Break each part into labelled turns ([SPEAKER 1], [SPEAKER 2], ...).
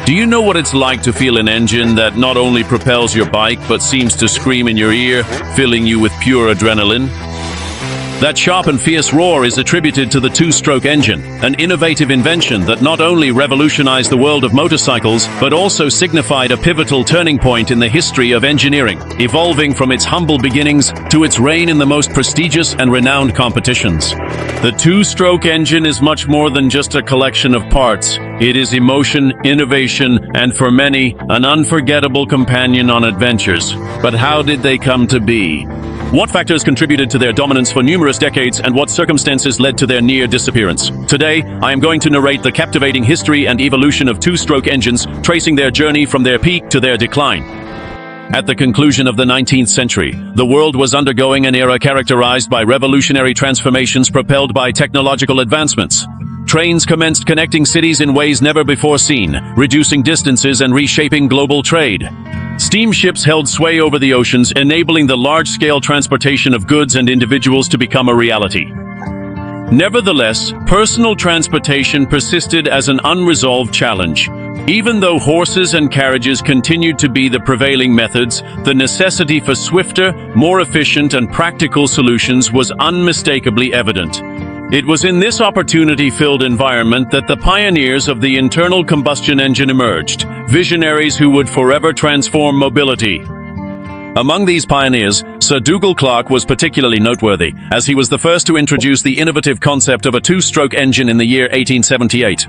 [SPEAKER 1] Do you know what it's like to feel an engine that not only propels your bike but seems to scream in your ear, filling you with pure adrenaline? That sharp and fierce roar is attributed to the two-stroke engine, an innovative invention that not only revolutionized the world of motorcycles, but also signified a pivotal turning point in the history of engineering, evolving from its humble beginnings to its reign in the most prestigious and renowned competitions. The two-stroke engine is much more than just a collection of parts. It is emotion, innovation, and for many, an unforgettable companion on adventures. But how did they come to be? What factors contributed to their dominance for numerous decades, and what circumstances led to their near disappearance? Today, I am going to narrate the captivating history and evolution of two-stroke engines, tracing their journey from their peak to their decline. At the conclusion of the 19th century, the world was undergoing an era characterized by revolutionary transformations propelled by technological advancements. Trains commenced connecting cities in ways never before seen, reducing distances and reshaping global trade. Steamships held sway over the oceans, enabling the large-scale transportation of goods and individuals to become a reality. Nevertheless, personal transportation persisted as an unresolved challenge. Even though horses and carriages continued to be the prevailing methods, the necessity for swifter, more efficient, and practical solutions was unmistakably evident. It was in this opportunity-filled environment that the pioneers of the internal combustion engine emerged, visionaries who would forever transform mobility. Among these pioneers, Sir Dugald Clerk was particularly noteworthy, as he was the first to introduce the innovative concept of a two-stroke engine in the year 1878.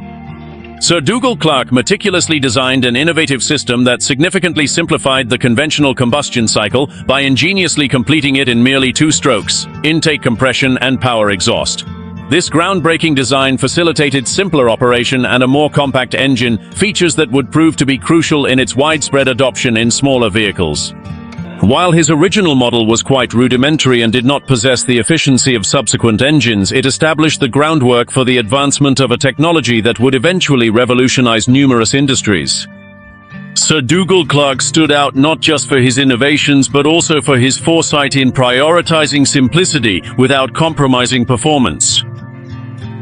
[SPEAKER 1] Sir Dugald Clerk meticulously designed an innovative system that significantly simplified the conventional combustion cycle by ingeniously completing it in merely two strokes: intake compression and power exhaust. This groundbreaking design facilitated simpler operation and a more compact engine, features that would prove to be crucial in its widespread adoption in smaller vehicles. While his original model was quite rudimentary and did not possess the efficiency of subsequent engines, it established the groundwork for the advancement of a technology that would eventually revolutionize numerous industries. Sir Dugald Clerk stood out not just for his innovations but also for his foresight in prioritizing simplicity without compromising performance.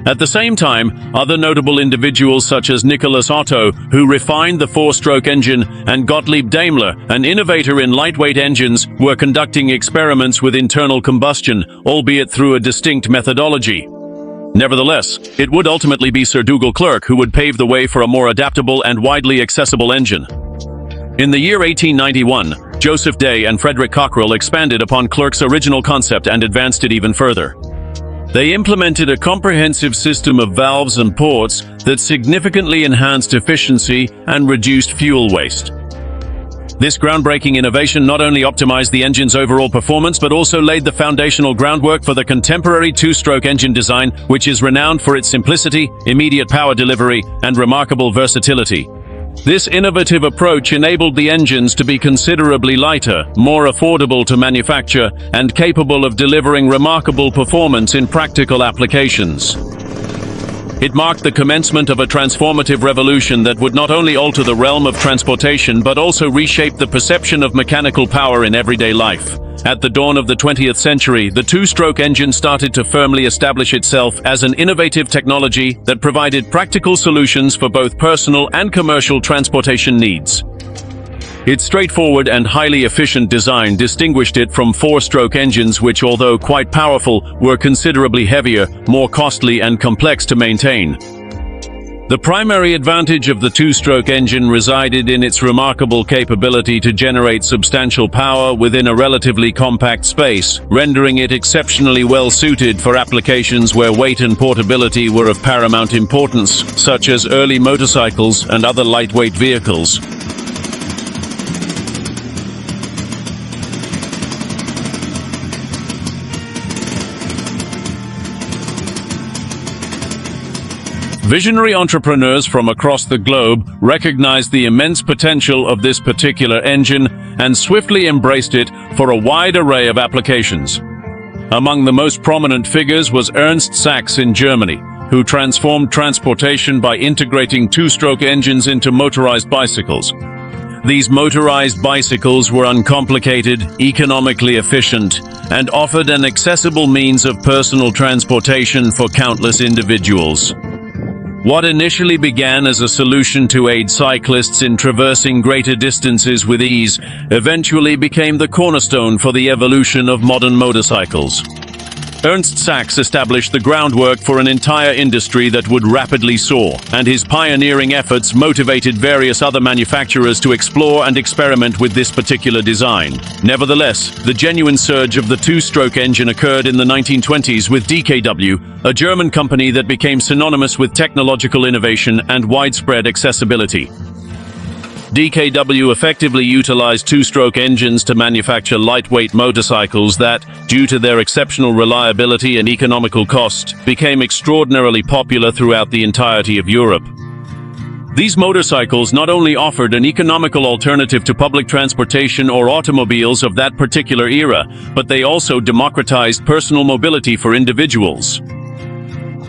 [SPEAKER 1] At the same time, other notable individuals such as Nicholas Otto, who refined the four-stroke engine, and Gottlieb Daimler, an innovator in lightweight engines, were conducting experiments with internal combustion, albeit through a distinct methodology. Nevertheless, it would ultimately be Sir Dugald Clerk who would pave the way for a more adaptable and widely accessible engine. In the year 1891, Joseph Day and Frederick Cockerell expanded upon Clerk's original concept and advanced it even further. They implemented a comprehensive system of valves and ports that significantly enhanced efficiency and reduced fuel waste. This groundbreaking innovation not only optimized the engine's overall performance but also laid the foundational groundwork for the contemporary two-stroke engine design, which is renowned for its simplicity, immediate power delivery, and remarkable versatility. This innovative approach enabled the engines to be considerably lighter, more affordable to manufacture, and capable of delivering remarkable performance in practical applications. It marked the commencement of a transformative revolution that would not only alter the realm of transportation but also reshape the perception of mechanical power in everyday life. At the dawn of the 20th century, the two-stroke engine started to firmly establish itself as an innovative technology that provided practical solutions for both personal and commercial transportation needs. Its straightforward and highly efficient design distinguished it from four-stroke engines which, although quite powerful, were considerably heavier, more costly, and complex to maintain. The primary advantage of the two-stroke engine resided in its remarkable capability to generate substantial power within a relatively compact space, rendering it exceptionally well-suited for applications where weight and portability were of paramount importance, such as early motorcycles and other lightweight vehicles. Visionary entrepreneurs from across the globe recognized the immense potential of this particular engine and swiftly embraced it for a wide array of applications. Among the most prominent figures was Ernst Sachs in Germany, who transformed transportation by integrating two-stroke engines into motorized bicycles. These motorized bicycles were uncomplicated, economically efficient, and offered an accessible means of personal transportation for countless individuals. What initially began as a solution to aid cyclists in traversing greater distances with ease eventually became the cornerstone for the evolution of modern motorcycles. Ernst Sachs established the groundwork for an entire industry that would rapidly soar, and his pioneering efforts motivated various other manufacturers to explore and experiment with this particular design. Nevertheless, the genuine surge of the two-stroke engine occurred in the 1920s with DKW, a German company that became synonymous with technological innovation and widespread accessibility. DKW effectively utilized two-stroke engines to manufacture lightweight motorcycles that, due to their exceptional reliability and economical cost, became extraordinarily popular throughout the entirety of Europe. These motorcycles not only offered an economical alternative to public transportation or automobiles of that particular era, but they also democratized personal mobility for individuals.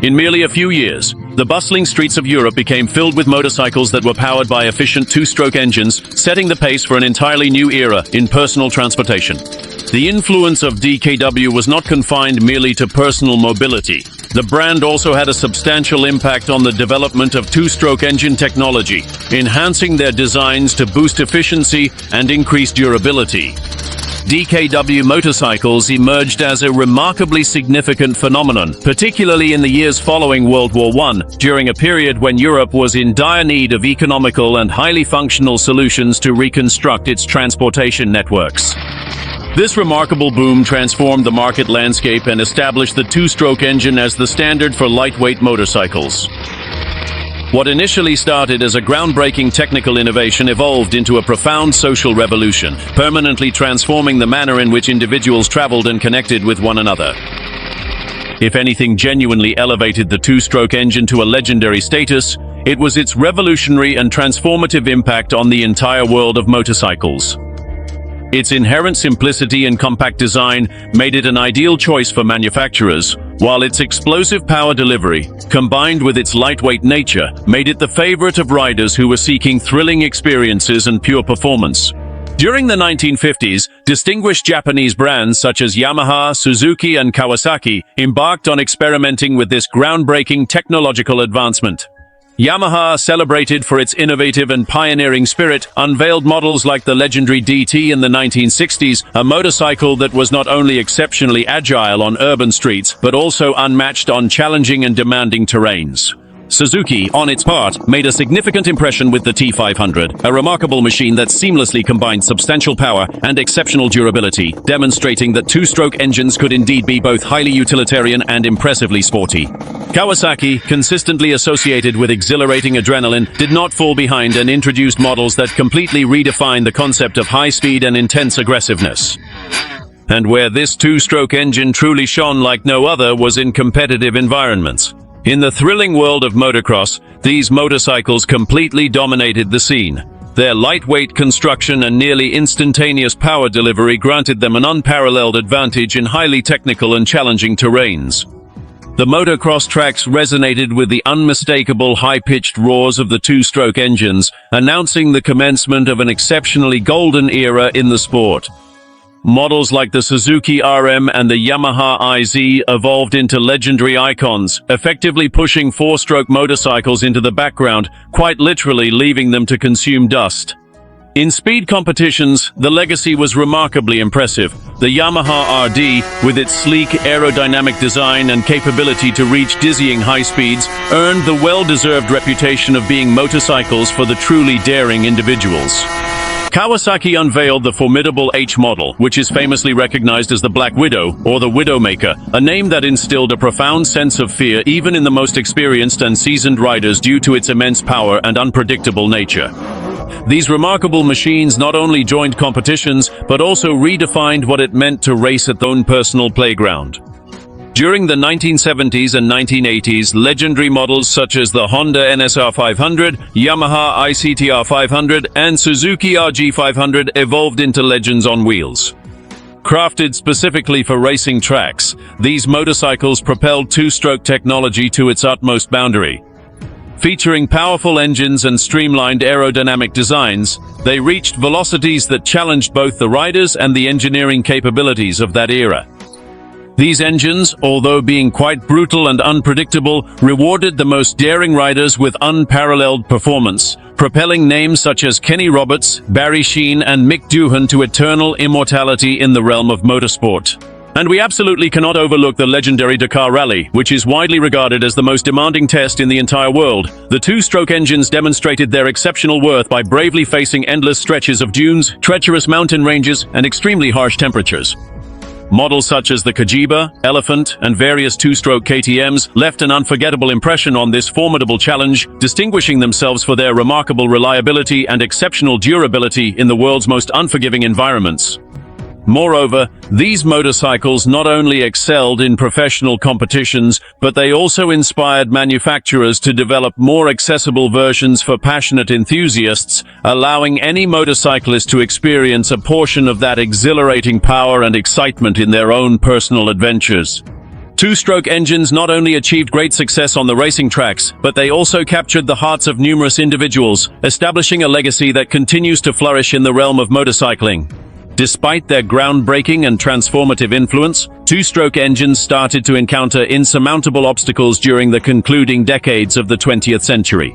[SPEAKER 1] In merely a few years, the bustling streets of Europe became filled with motorcycles that were powered by efficient two-stroke engines, setting the pace for an entirely new era in personal transportation. The influence of DKW was not confined merely to personal mobility. The brand also had a substantial impact on the development of two-stroke engine technology, enhancing their designs to boost efficiency and increase durability. DKW motorcycles emerged as a remarkably significant phenomenon, particularly in the years following World War I, during a period when Europe was in dire need of economical and highly functional solutions to reconstruct its transportation networks. This remarkable boom transformed the market landscape and established the two-stroke engine as the standard for lightweight motorcycles. What initially started as a groundbreaking technical innovation evolved into a profound social revolution, permanently transforming the manner in which individuals traveled and connected with one another. If anything genuinely elevated the two-stroke engine to a legendary status, it was its revolutionary and transformative impact on the entire world of motorcycles. Its inherent simplicity and compact design made it an ideal choice for manufacturers, while its explosive power delivery, combined with its lightweight nature, made it the favorite of riders who were seeking thrilling experiences and pure performance. During the 1950s, distinguished Japanese brands such as Yamaha, Suzuki, and Kawasaki embarked on experimenting with this groundbreaking technological advancement. Yamaha, celebrated for its innovative and pioneering spirit, unveiled models like the legendary DT in the 1960s, a motorcycle that was not only exceptionally agile on urban streets, but also unmatched on challenging and demanding terrains. Suzuki, on its part, made a significant impression with the T500, a remarkable machine that seamlessly combined substantial power and exceptional durability, demonstrating that two-stroke engines could indeed be both highly utilitarian and impressively sporty. Kawasaki, consistently associated with exhilarating adrenaline, did not fall behind and introduced models that completely redefined the concept of high speed and intense aggressiveness. And where this two-stroke engine truly shone like no other was in competitive environments. In the thrilling world of motocross, these motorcycles completely dominated the scene. Their lightweight construction and nearly instantaneous power delivery granted them an unparalleled advantage in highly technical and challenging terrains. The motocross tracks resonated with the unmistakable high-pitched roars of the two-stroke engines, announcing the commencement of an exceptionally golden era in the sport. Models like the Suzuki RM and the Yamaha IZ evolved into legendary icons, effectively pushing four-stroke motorcycles into the background, quite literally leaving them to consume dust. In speed competitions, the legacy was remarkably impressive. The Yamaha RD, with its sleek aerodynamic design and capability to reach dizzying high speeds, earned the well-deserved reputation of being motorcycles for the truly daring individuals. Kawasaki unveiled the formidable H model, which is famously recognized as the Black Widow, or the Widowmaker, a name that instilled a profound sense of fear even in the most experienced and seasoned riders due to its immense power and unpredictable nature. These remarkable machines not only joined competitions, but also redefined what it meant to race at their own personal playground. During the 1970s and 1980s, legendary models such as the Honda NSR 500, Yamaha ICTR 500, and Suzuki RG 500 evolved into legends on wheels. Crafted specifically for racing tracks, these motorcycles propelled two-stroke technology to its utmost boundary. Featuring powerful engines and streamlined aerodynamic designs, they reached velocities that challenged both the riders and the engineering capabilities of that era. These engines, although being quite brutal and unpredictable, rewarded the most daring riders with unparalleled performance, propelling names such as Kenny Roberts, Barry Sheene, and Mick Doohan to eternal immortality in the realm of motorsport. And we absolutely cannot overlook the legendary Dakar Rally, which is widely regarded as the most demanding test in the entire world. The two-stroke engines demonstrated their exceptional worth by bravely facing endless stretches of dunes, treacherous mountain ranges, and extremely harsh temperatures. Models such as the Kajiba, Elephant, and various two-stroke KTMs left an unforgettable impression on this formidable challenge, distinguishing themselves for their remarkable reliability and exceptional durability in the world's most unforgiving environments. Moreover, these motorcycles not only excelled in professional competitions, but they also inspired manufacturers to develop more accessible versions for passionate enthusiasts, allowing any motorcyclist to experience a portion of that exhilarating power and excitement in their own personal adventures. Two-stroke engines not only achieved great success on the racing tracks, but they also captured the hearts of numerous individuals, establishing a legacy that continues to flourish in the realm of motorcycling. Despite their groundbreaking and transformative influence, two-stroke engines started to encounter insurmountable obstacles during the concluding decades of the 20th century.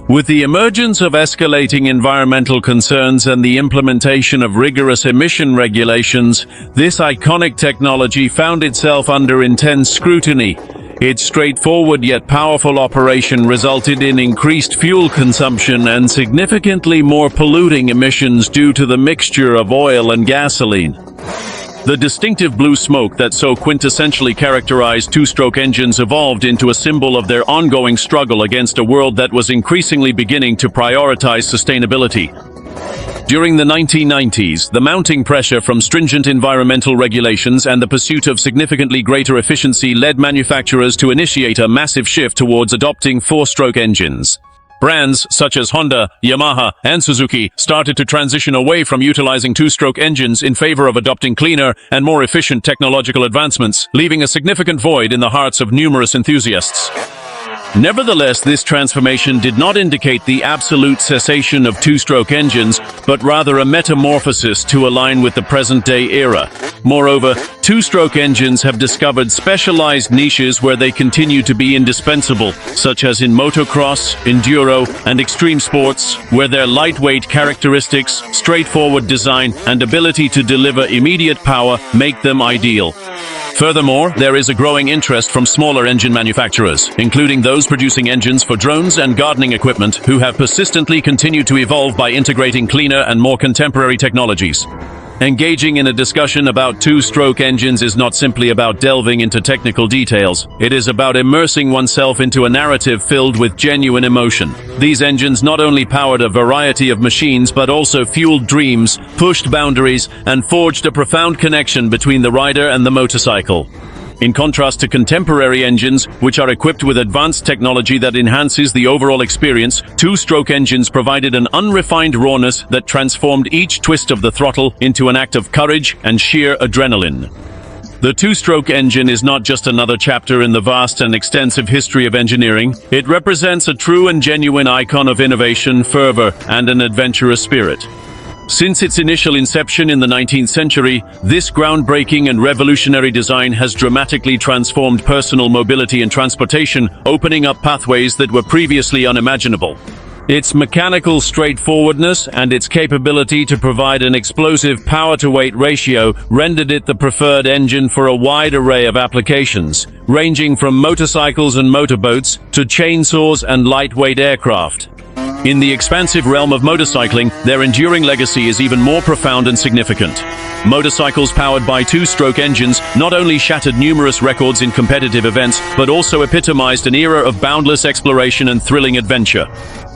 [SPEAKER 1] With the emergence of escalating environmental concerns and the implementation of rigorous emission regulations, this iconic technology found itself under intense scrutiny. Its straightforward yet powerful operation resulted in increased fuel consumption and significantly more polluting emissions due to the mixture of oil and gasoline. The distinctive blue smoke that so quintessentially characterized two-stroke engines evolved into a symbol of their ongoing struggle against a world that was increasingly beginning to prioritize sustainability. During the 1990s, the mounting pressure from stringent environmental regulations and the pursuit of significantly greater efficiency led manufacturers to initiate a massive shift towards adopting four-stroke engines. Brands such as Honda, Yamaha, and Suzuki started to transition away from utilizing two-stroke engines in favor of adopting cleaner and more efficient technological advancements, leaving a significant void in the hearts of numerous enthusiasts. Nevertheless, this transformation did not indicate the absolute cessation of two-stroke engines, but rather a metamorphosis to align with the present-day era. Moreover, two-stroke engines have discovered specialized niches where they continue to be indispensable, such as in motocross, enduro, and extreme sports, where their lightweight characteristics, straightforward design, and ability to deliver immediate power make them ideal. Furthermore, there is a growing interest from smaller engine manufacturers, including those producing engines for drones and gardening equipment, who have persistently continued to evolve by integrating cleaner and more contemporary technologies. Engaging in a discussion about two-stroke engines is not simply about delving into technical details. It is about immersing oneself into a narrative filled with genuine emotion. These engines not only powered a variety of machines, but also fueled dreams, pushed boundaries, and forged a profound connection between the rider and the motorcycle. In contrast to contemporary engines, which are equipped with advanced technology that enhances the overall experience, two-stroke engines provided an unrefined rawness that transformed each twist of the throttle into an act of courage and sheer adrenaline. The two-stroke engine is not just another chapter in the vast and extensive history of engineering. It represents a true and genuine icon of innovation, fervor, and an adventurous spirit. Since its initial inception in the 19th century, this groundbreaking and revolutionary design has dramatically transformed personal mobility and transportation, opening up pathways that were previously unimaginable. Its mechanical straightforwardness and its capability to provide an explosive power-to-weight ratio rendered it the preferred engine for a wide array of applications, ranging from motorcycles and motorboats to chainsaws and lightweight aircraft. In the expansive realm of motorcycling, their enduring legacy is even more profound and significant. Motorcycles powered by two-stroke engines not only shattered numerous records in competitive events, but also epitomized an era of boundless exploration and thrilling adventure.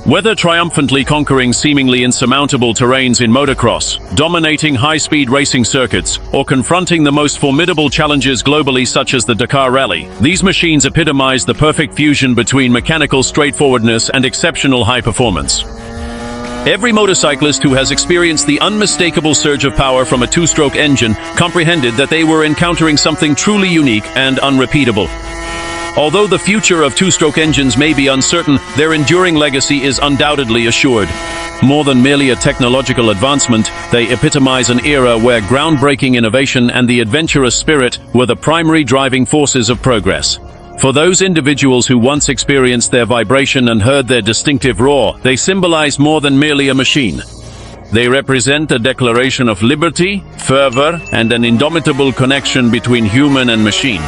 [SPEAKER 1] Whether triumphantly conquering seemingly insurmountable terrains in motocross, dominating high-speed racing circuits, or confronting the most formidable challenges globally such as the Dakar Rally, these machines epitomize the perfect fusion between mechanical straightforwardness and exceptional high performance. Every motorcyclist who has experienced the unmistakable surge of power from a two-stroke engine comprehended that they were encountering something truly unique and unrepeatable. Although the future of two-stroke engines may be uncertain, their enduring legacy is undoubtedly assured. More than merely a technological advancement, they epitomize an era where groundbreaking innovation and the adventurous spirit were the primary driving forces of progress. For those individuals who once experienced their vibration and heard their distinctive roar, they symbolize more than merely a machine. They represent a declaration of liberty, fervor, and an indomitable connection between human and machine.